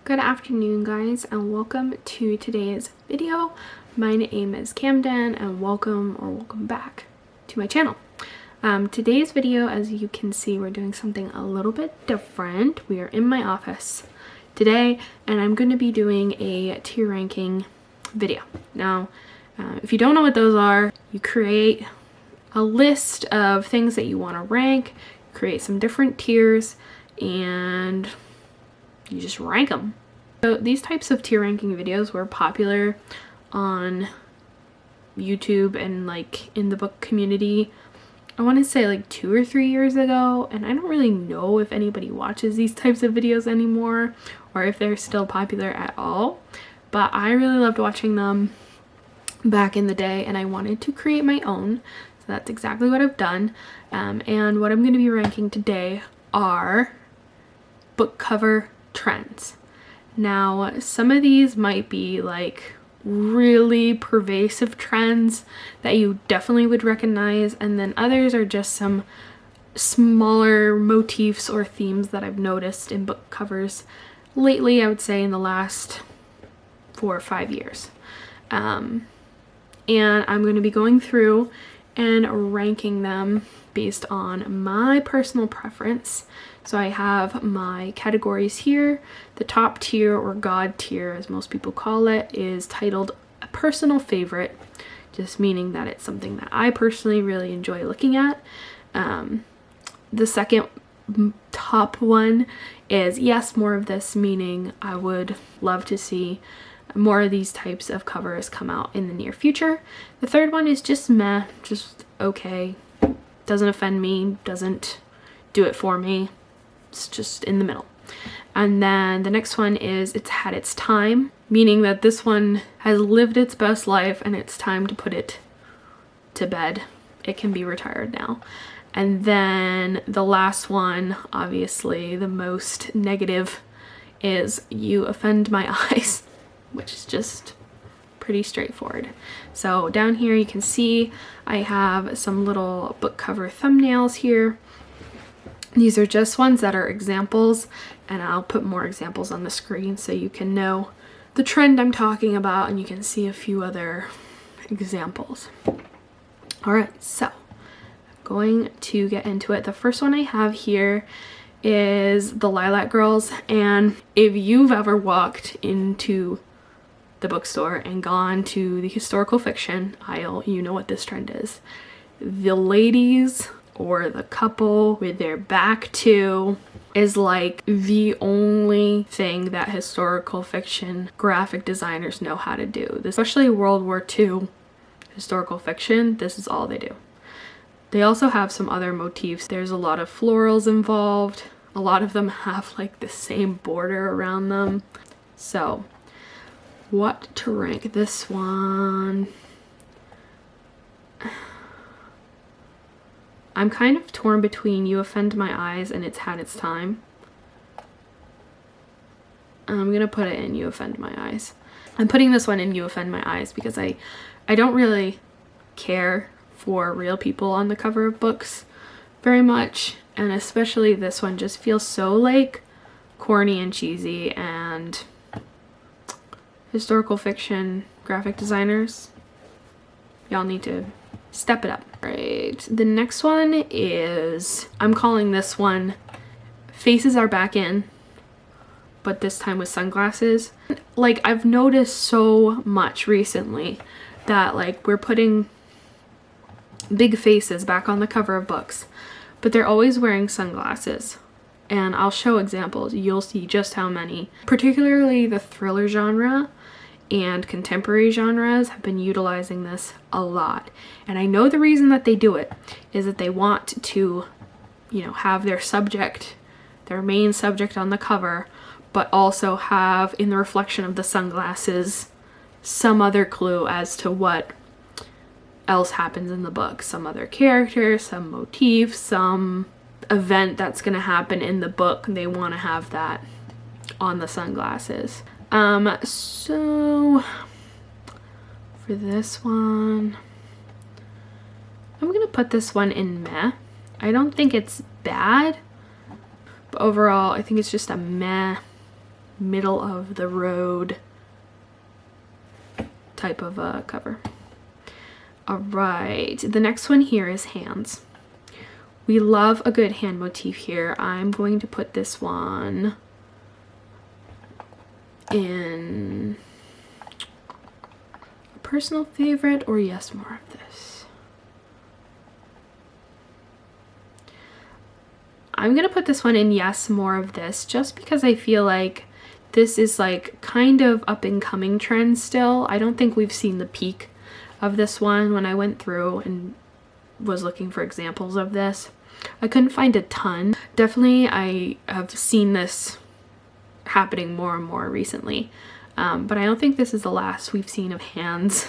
Good afternoon, guys, and welcome to today's video. My name is Camden, and welcome back to my channel. Today's video, as you can see, we're doing something a little bit different. We are in my office today, and I'm going to be doing a tier ranking video. Now, if you don't know what those are, you create a list of things that you want to rank, create some different tiers, and you just rank them. So these types of tier ranking videos were popular on YouTube and like in the book community, I want to say like 2 or 3 years ago, and I don't really know if anybody watches these types of videos anymore or if they're still popular at all, but I really loved watching them back in the day and I wanted to create my own. So that's exactly what I've done, and what I'm going to be ranking today are book cover trends. Now, some of these might be like really pervasive trends that you definitely would recognize, and then others are just some smaller motifs or themes that I've noticed in book covers lately, I would say in the last 4 or 5 years. And I'm going to be going through and ranking them based on my personal preference. So I have my categories here. The top tier, or God tier as most people call it, is titled a personal favorite, just meaning that it's something that I personally really enjoy looking at. The second top one is yes, more of this, meaning I would love to see more of these types of covers come out in the near future. The third one is just meh, just okay, doesn't offend me, doesn't do it for me, it's just in the middle. And then the next one is it's had its time, meaning that this one has lived its best life and it's time to put it to bed. It can be retired now. And then the last one, obviously the most negative, is you offend my eyes, which is just pretty straightforward. So down here you can see I have some little book cover thumbnails here. These are just ones that are examples, and I'll put more examples on the screen so you can know the trend I'm talking about and you can see a few other examples. Alright, so I'm going to get into it. The first one I have here is the Lilac Girls, and if you've ever walked into the bookstore and gone to the historical fiction aisle, you know what this trend is. The ladies or the couple with their back to is like the only thing that historical fiction graphic designers know how to do. Especially World War II historical fiction, this is all they do. They also have some other motifs. There's a lot of florals involved. A lot of them have like the same border around them. So what to rank this one? I'm kind of torn between You Offend My Eyes and It's Had Its Time. I'm gonna put it in You Offend My Eyes. I'm putting this one in You Offend My Eyes because I don't really care for real people on the cover of books very much, and especially this one just feels so like corny and cheesy, and historical fiction graphic designers, y'all need to step it up. Right, the next one is, I'm calling this one Faces Are Back In, but this time with sunglasses. Like, I've noticed so much recently that like we're putting big faces back on the cover of books, but they're always wearing sunglasses. And I'll show examples, you'll see just how many. Particularly the thriller genre and contemporary genres have been utilizing this a lot, and I know the reason that they do it is that they want to, you know, have their subject, their main subject on the cover, but also have in the reflection of the sunglasses some other clue as to what else happens in the book, some other character, some motif, some event that's gonna happen in the book. They want to have that on the sunglasses. So for this one, I'm gonna put this one in meh. I don't think it's bad, but overall I think it's just a meh middle of the road type of a cover. All right, the next one here is hands. We love a good hand motif here. I'm going to put this one in a personal favorite, or yes, more of this. I'm gonna put this one in yes, more of this, just because I feel like this is like kind of up and coming trend still. I don't think we've seen the peak of this one. When I went through and was looking for examples of this, I couldn't find a ton. Definitely I have seen this happening more and more recently, but I don't think this is the last we've seen of hands,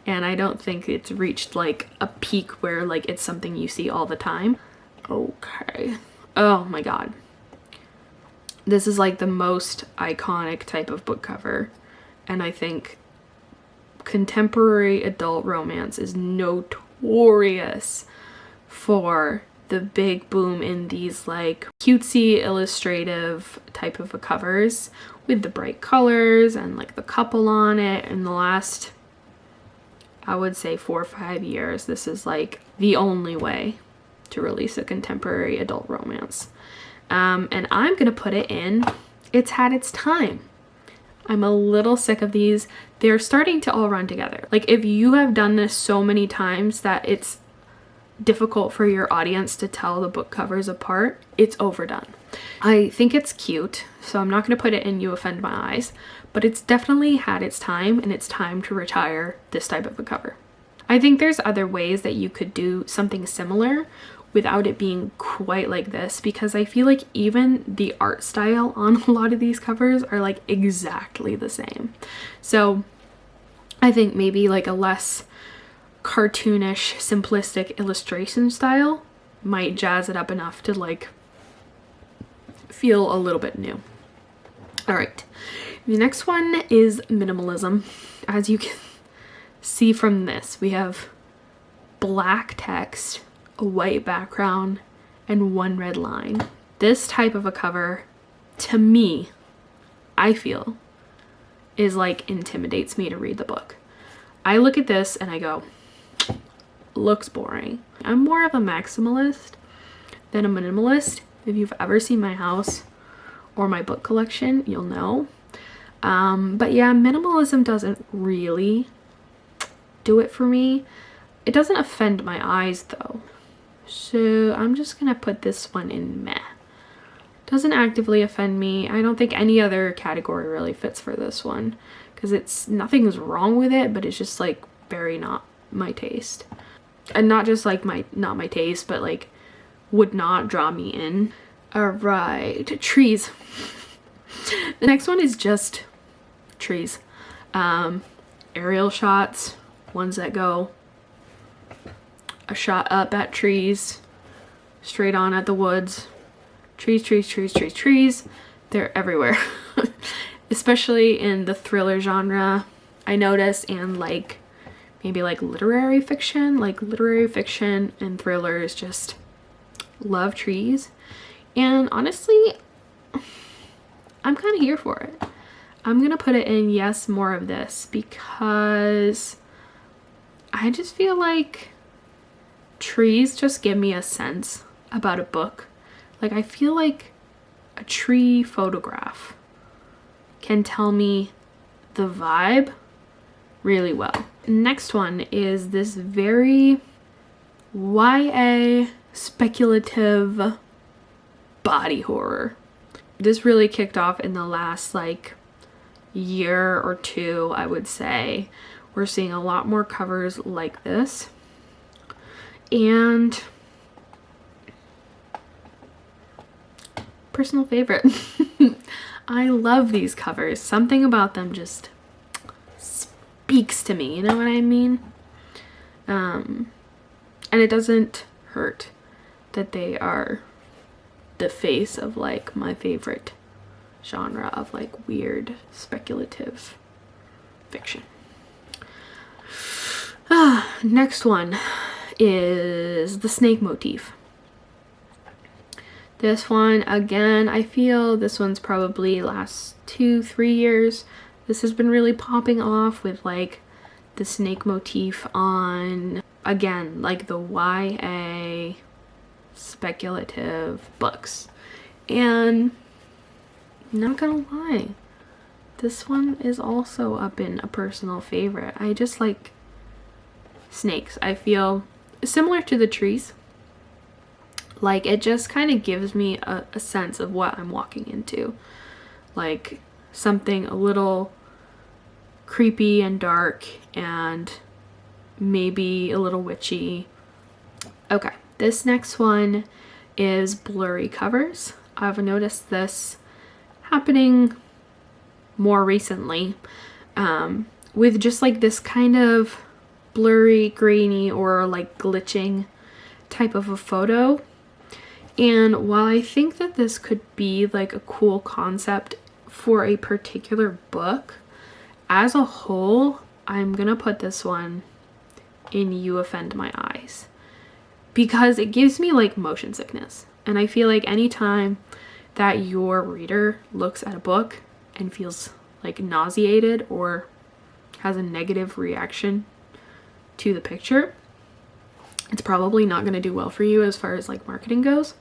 and I don't think it's reached like a peak where like it's something you see all the time. Okay, oh my god, this is like the most iconic type of book cover, and I think contemporary adult romance is notorious for the big boom in these like cutesy illustrative type of covers with the bright colors and like the couple on it. In the last, I would say 4 or 5 years, this is like the only way to release a contemporary adult romance. And I'm gonna put it in, it's had its time. I'm a little sick of these. They're starting to all run together. Like if you have done this so many times that it's difficult for your audience to tell the book covers apart, it's overdone. I think it's cute, so I'm not going to put it in You Offend My Eyes, but it's definitely had its time, and it's time to retire this type of a cover. I think there's other ways that you could do something similar without it being quite like this, because I feel like even the art style on a lot of these covers are like exactly the same. So I think maybe like a less cartoonish, simplistic illustration style might jazz it up enough to like feel a little bit new. All right, the next one is minimalism. As you can see from this, we have black text, a white background, and one red line. This type of a cover, to me, I feel, is like intimidates me to read the book. I look at this and I go, looks boring. I'm more of a maximalist than a minimalist. If you've ever seen my house or my book collection, you'll know. But yeah, minimalism doesn't really do it for me. It doesn't offend my eyes though. So I'm just gonna put this one in meh. Doesn't actively offend me. I don't think any other category really fits for this one, because it's nothing's wrong with it, but it's just like very not my taste. And not just like not my taste, but like would not draw me in. All right, trees. The next one is just trees. Aerial shots, ones that go a shot up at trees, straight on at the woods. Trees, trees, trees, trees, trees. They're everywhere. Especially in the thriller genre, I notice, and like maybe like literary fiction. Like literary fiction and thrillers just love trees. And honestly, I'm kind of here for it. I'm gonna put it in yes, more of this, because I just feel like trees just give me a sense about a book. Like I feel like a tree photograph can tell me the vibe really well. Next one is this very YA speculative body horror. This really kicked off in the last like year or two, I would say. We're seeing a lot more covers like this, and personal favorite. I love these covers. Something about them just speaks to me, you know what I mean? And it doesn't hurt that they are the face of like my favorite genre of like weird speculative fiction. Next one is the snake motif. This one, again, I feel this one's probably last 2-3 years. This has been really popping off with like the snake motif on, again, like the YA speculative books. And not gonna lie, this one is also up in a personal favorite. I just like snakes. I feel similar to the trees. Like, it just kind of gives me a sense of what I'm walking into. Like, something a little creepy and dark and maybe a little witchy. Okay, this next one is Blurry covers. I've noticed this happening more recently with just like this kind of blurry, grainy, or like glitching type of a photo. And while I think that this could be like a cool concept for a particular book, as a whole, I'm gonna put this one in You Offend My Eyes, because it gives me like motion sickness. And I feel like anytime that your reader looks at a book and feels like nauseated or has a negative reaction to the picture, it's probably not going to do well for you as far as like marketing goes.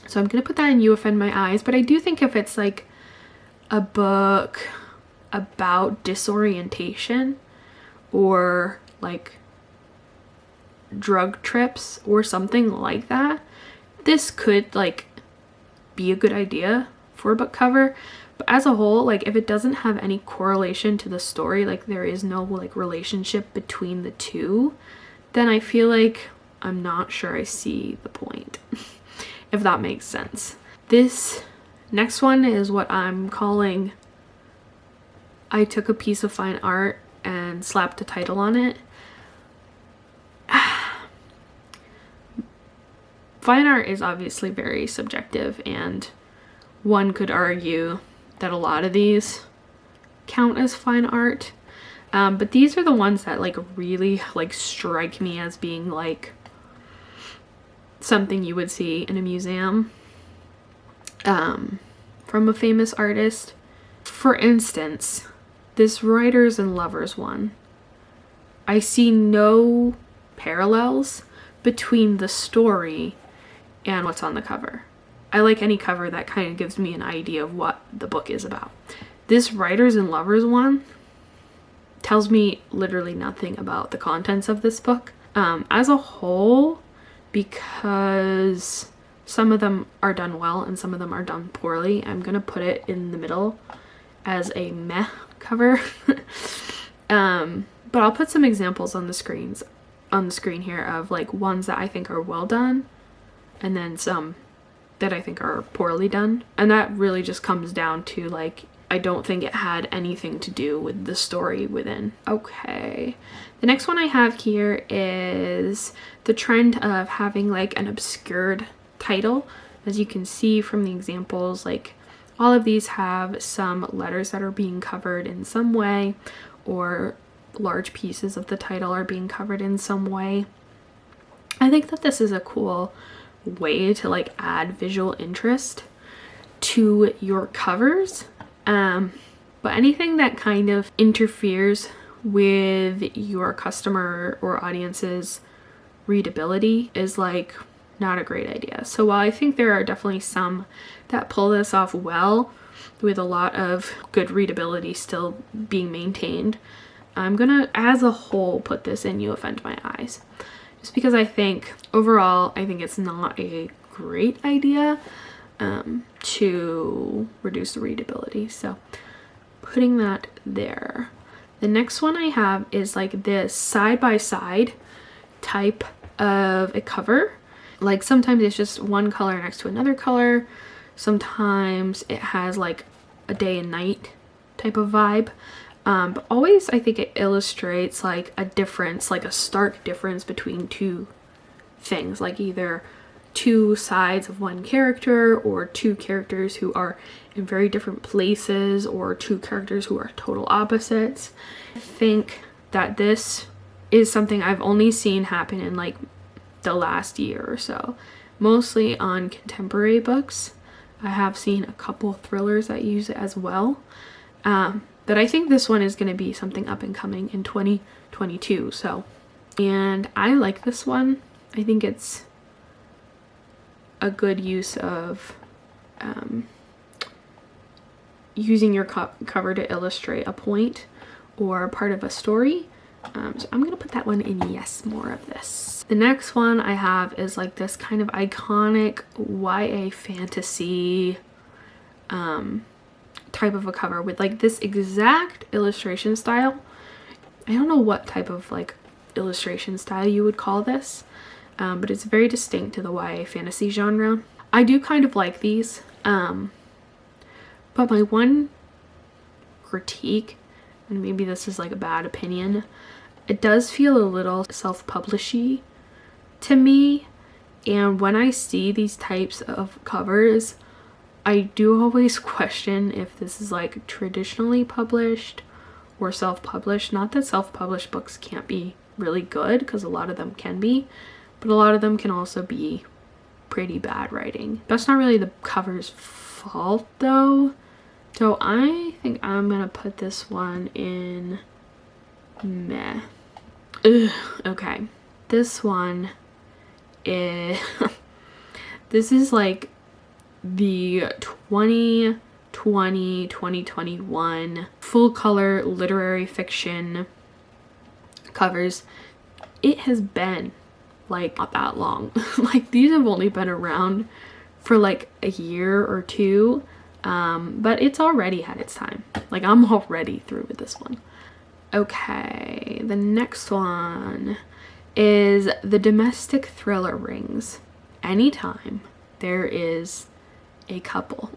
So I'm going to put that in You Offend My Eyes. But I do think if it's like a book about disorientation or like drug trips or something like that, this could like be a good idea for a book cover. But as a whole, like if it doesn't have any correlation to the story, like there is no like relationship between the two, then I feel like I'm not sure I see the point, if that makes sense. This next one is what I'm calling, I took a piece of fine art and slapped a title on it. Fine art is obviously very subjective, and one could argue that a lot of these count as fine art. But these are the ones that like really like strike me as being like something you would see in a museum from a famous artist. For instance, this Writers and Lovers one, I see no parallels between the story and what's on the cover. I like any cover that kind of gives me an idea of what the book is about. This Writers and Lovers one tells me literally nothing about the contents of this book as a whole, because some of them are done well and some of them are done poorly. I'm gonna put it in the middle as a meh cover. But I'll put some examples on the screen here of like ones that I think are well done and then some that I think are poorly done. And that really just comes down to like, I don't think it had anything to do with the story within. Okay, the next one I have here is the trend of having like an obscured title. As you can see from the examples, like all of these have some letters that are being covered in some way, or large pieces of the title are being covered in some way. I think that this is a cool way to like add visual interest to your covers. But anything that kind of interferes with your customer or audience's readability is like not a great idea. So while I think there are definitely some that pull this off well, with a lot of good readability still being maintained, I'm gonna as a whole put this in You Offend My Eyes, just because I think overall I think it's not a great idea to reduce the readability. So putting that there. The next one I have is like this side-by-side type of a cover. Like sometimes it's just one color next to another color. Sometimes it has like a day and night type of vibe. But always I think it illustrates like a difference, like a stark difference between two things, like either two sides of one character or two characters who are in very different places or two characters who are total opposites. I think that this is something I've only seen happen in like the last year or so. mostly on contemporary books. I have seen a couple thrillers that use it as well. But I think this one is going to be something up and coming in 2022. So, and I like this one. I think it's a good use of using your cover to illustrate a point or part of a story. So I'm gonna put that one in yes, more of this. The next one I have is like this kind of iconic YA fantasy type of a cover with like this exact illustration style. I don't know what type of like illustration style you would call this, but it's very distinct to the YA fantasy genre. I do kind of like these, but my one critique, and maybe this is like a bad opinion, it does feel a little self-publishy to me. And when I see these types of covers, I do always question if this is like traditionally published or self-published. Not that self-published books can't be really good, because a lot of them can be, but a lot of them can also be pretty bad writing. That's not really the cover's fault though. So I think I'm gonna put this one in meh. Ugh, okay. This one is this is like the 2020-2021 full color literary fiction covers. It has been like not that long. Like these have only been around for like a year or two. But it's already had its time. Like I'm already through with this one. Okay, the next one is the domestic thriller rings. Anytime there is a couple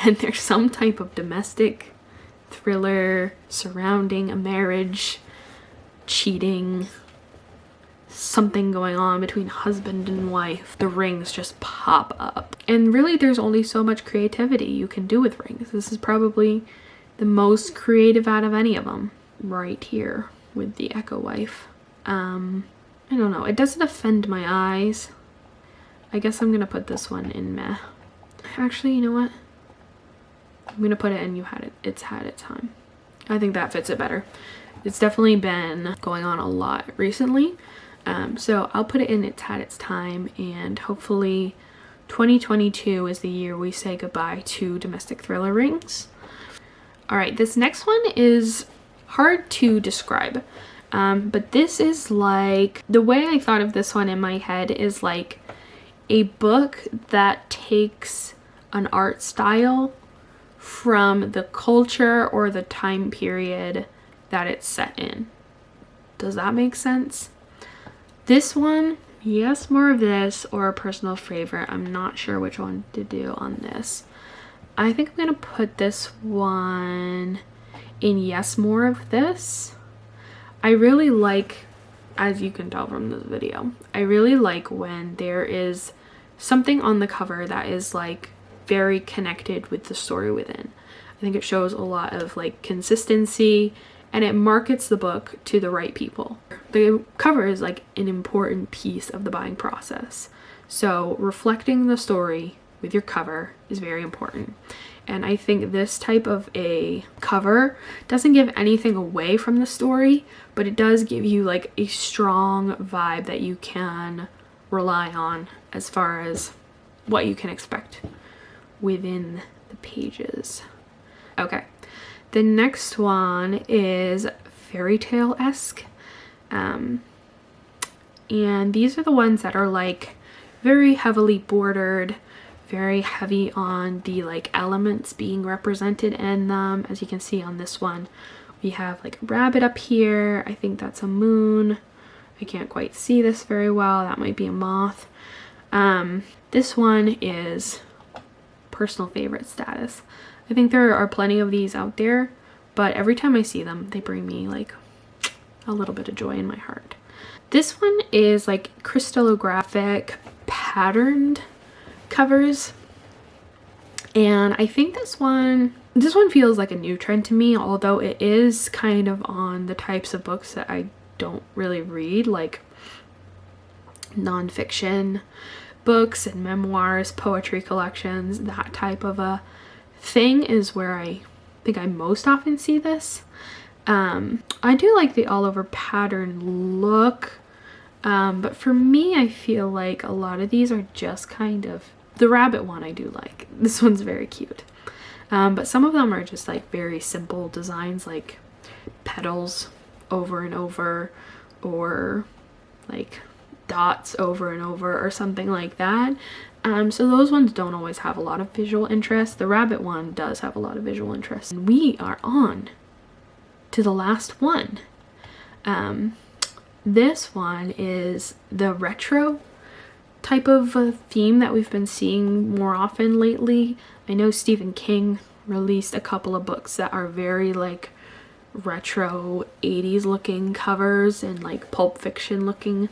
and there's some type of domestic thriller surrounding a marriage, cheating, something going on between husband and wife, the rings just pop up. And really there's only so much creativity you can do with rings. This is probably the most creative out of any of them right here with the Echo Wife. I don't know, it doesn't offend my eyes. I guess I'm gonna put this one in meh. Actually, you know what, I'm gonna put it in it's had its time. I think that fits it better. It's definitely been going on a lot recently. So I'll put it in it's had its time, and hopefully 2022 is the year we say goodbye to domestic thriller rings. All right, this next one is hard to describe, but this is like, the way I thought of this one in my head is like a book that takes an art style from the culture or the time period that it's set in. Does that make sense? This one, yes, more of this, or a personal favorite. I'm not sure which one to do on this. I think I'm gonna put this one in yes, more of this. I really like, as you can tell from this video, I really like when there is something on the cover that is like very connected with the story within. I think it shows a lot of like consistency, and it markets the book to the right people. The cover is like an important piece of the buying process. So reflecting the story with your cover is very important. And I think this type of a cover doesn't give anything away from the story, but it does give you like a strong vibe that you can rely on as far as what you can expect within the pages. Okay. The next one is fairy tale-esque, and these are the ones that are like very heavily bordered, very heavy on the like elements being represented in them. As you can see on this one, we have like a rabbit up here. I think that's a moon. I can't quite see this very well. That might be a moth. This one is personal favorite status. I think there are plenty of these out there, but every time I see them, they bring me like a little bit of joy in my heart. This one is like crystallographic patterned covers, and I think this one feels like a new trend to me, although it is kind of on the types of books that I don't really read, like nonfiction books and memoirs, poetry collections, that type of a thing is where I think I most often see this. I do like the all over pattern look, but for me I feel like a lot of these are just kind of, the rabbit one I do like. This one's very cute. But some of them are just like very simple designs, like petals over and over, or like dots over and over, or something like that. So those ones don't always have a lot of visual interest. The rabbit one does have a lot of visual interest. And we are on to the last one. This one is the retro type of a theme that we've been seeing more often lately. I know Stephen King released a couple of books that are very like retro 80s looking covers and like Pulp Fiction looking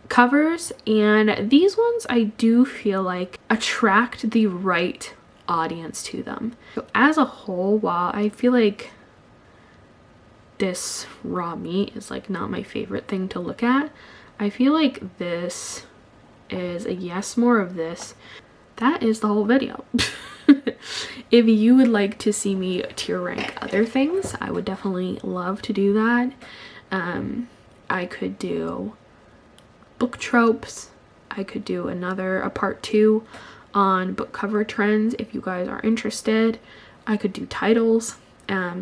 covers, and these ones I do feel like attract the right audience to them. So as a whole, while I feel like this raw meat is like not my favorite thing to look at, I feel like this is a yes, more of this. That is the whole video. If you would like to see me tier rank other things, I would definitely love to do that. I could do book tropes. I could do a part 2 on book cover trends if you guys are interested. I could do titles.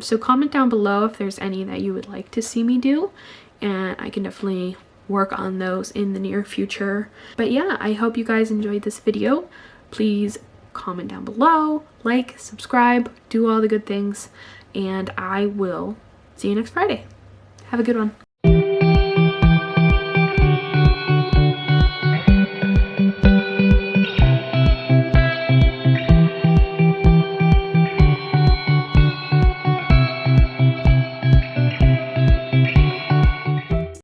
So comment down below if there's any that you would like to see me do, and I can definitely work on those in the near future. But yeah, I hope you guys enjoyed this video. Please comment down below, like, subscribe, do all the good things, and I will see you next Friday. Have a good one.